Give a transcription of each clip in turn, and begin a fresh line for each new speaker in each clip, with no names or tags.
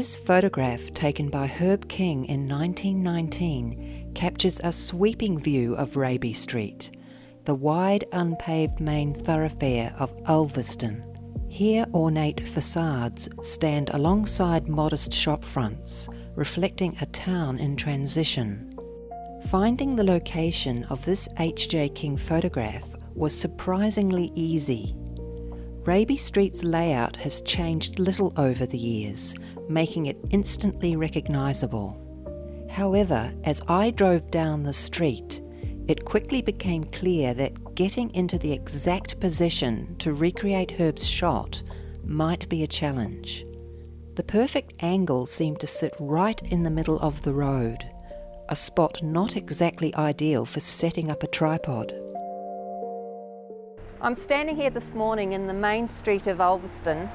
This photograph, taken by Herb King in 1919, captures a sweeping view of Reibey Street, the wide unpaved main thoroughfare of Ulverstone. Here ornate facades stand alongside modest shop fronts, reflecting a town in transition. Finding the location of this H.J. King photograph was surprisingly easy. Reibey Street's layout has changed little over the years, making it instantly recognisable. However, as I drove down the street, it quickly became clear that getting into the exact position to recreate Herb's shot might be a challenge. The perfect angle seemed to sit right in the middle of the road, a spot not exactly ideal for setting up a tripod. I'm standing here this morning in the main street of Ulverstone,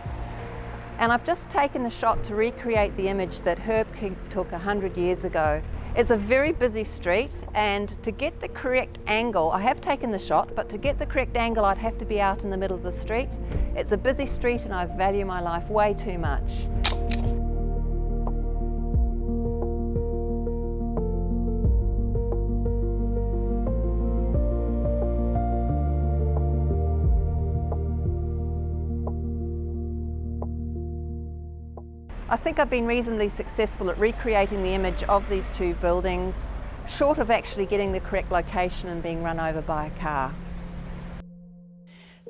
and I've just taken a shot to recreate the image that Herb King took 100 years ago. It's a very busy street, and to get the correct angle, I have taken the shot, but to get the correct angle I'd have to be out in the middle of the street. It's a busy street and I value my life way too much. I think I've been reasonably successful at recreating the image of these two buildings, short of actually getting the correct location and being run over by a car.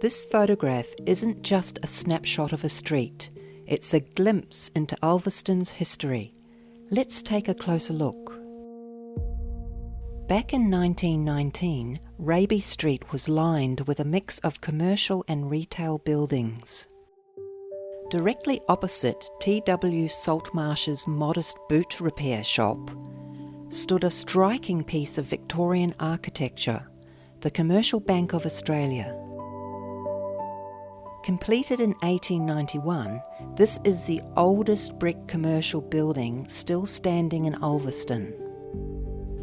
This photograph isn't just a snapshot of a street, it's a glimpse into Ulverstone's history. Let's take a closer look. Back in 1919, Reibey Street was lined with a mix of commercial and retail buildings. Directly opposite T.W. Saltmarsh's modest boot repair shop stood a striking piece of Victorian architecture, the Commercial Bank of Australia. Completed in 1891, this is the oldest brick commercial building still standing in Ulverstone.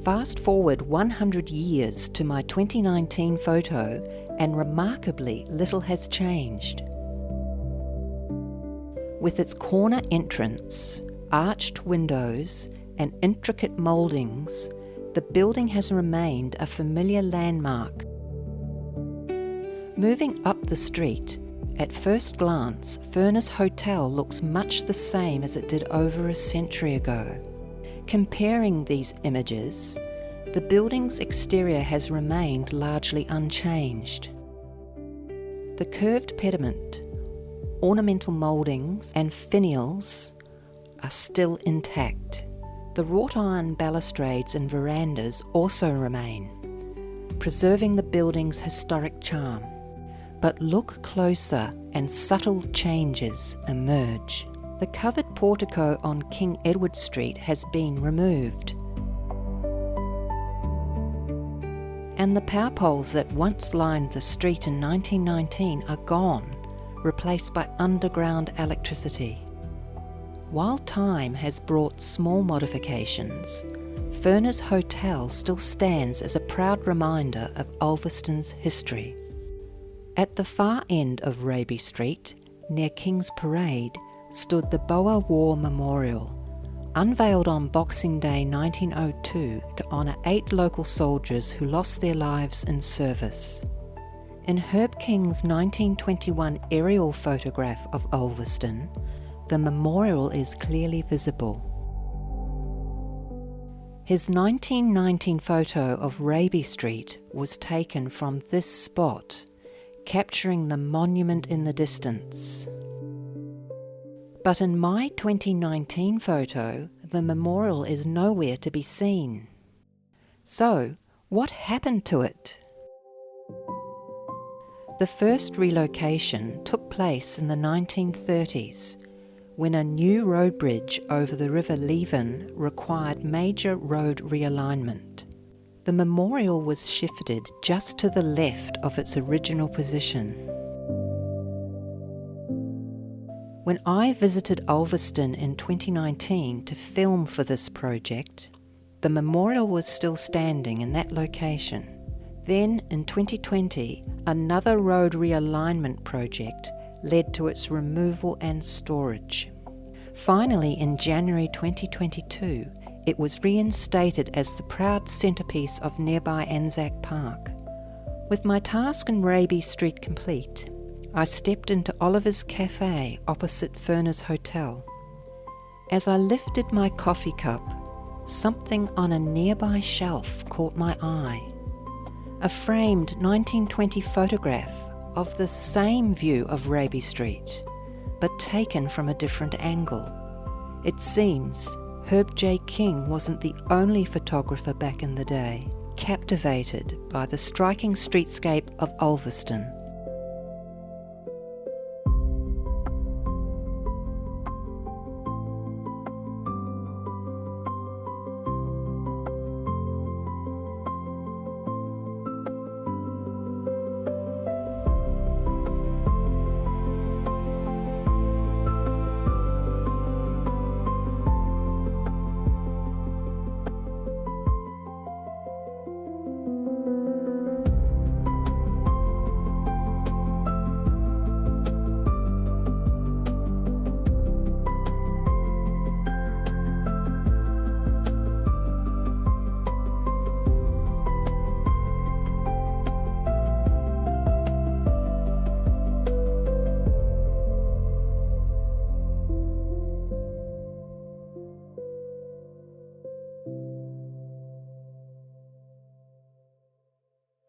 Fast forward 100 years to my 2019 photo, and remarkably little has changed. With its corner entrance, arched windows, and intricate mouldings, the building has remained a familiar landmark. Moving up the street, at first glance, Furness Hotel looks much the same as it did over a century ago. Comparing these images, the building's exterior has remained largely unchanged. The curved pediment, ornamental mouldings and finials are still intact. The wrought iron balustrades and verandas also remain, preserving the building's historic charm. But look closer and subtle changes emerge. The covered portico on King Edward Street has been removed, and the power poles that once lined the street in 1919 are gone, replaced by underground electricity. While time has brought small modifications, Furness Hotel still stands as a proud reminder of Ulverstone's history. At the far end of Reibey Street, near King's Parade, stood the Boer War Memorial, unveiled on Boxing Day 1902 to honour 8 local soldiers who lost their lives in service. In Herb King's 1921 aerial photograph of Ulverstone, the memorial is clearly visible. His 1919 photo of Reibey Street was taken from this spot, capturing the monument in the distance. But in my 2019 photo, the memorial is nowhere to be seen. So, what happened to it? The first relocation took place in the 1930s, when a new road bridge over the River Leven required major road realignment. The memorial was shifted just to the left of its original position. When I visited Ulverstone in 2019 to film for this project, the memorial was still standing in that location. Then, in 2020, another road realignment project led to its removal and storage. Finally, in January 2022, it was reinstated as the proud centrepiece of nearby Anzac Park. With my task in Reibey Street complete, I stepped into Oliver's Cafe opposite Furnace Hotel. As I lifted my coffee cup, something on a nearby shelf caught my eye. A framed 1920 photograph of the same view of Reibey Street, but taken from a different angle. It seems Herbert J. wasn't the only photographer back in the day captivated by the striking streetscape of Ulverstone.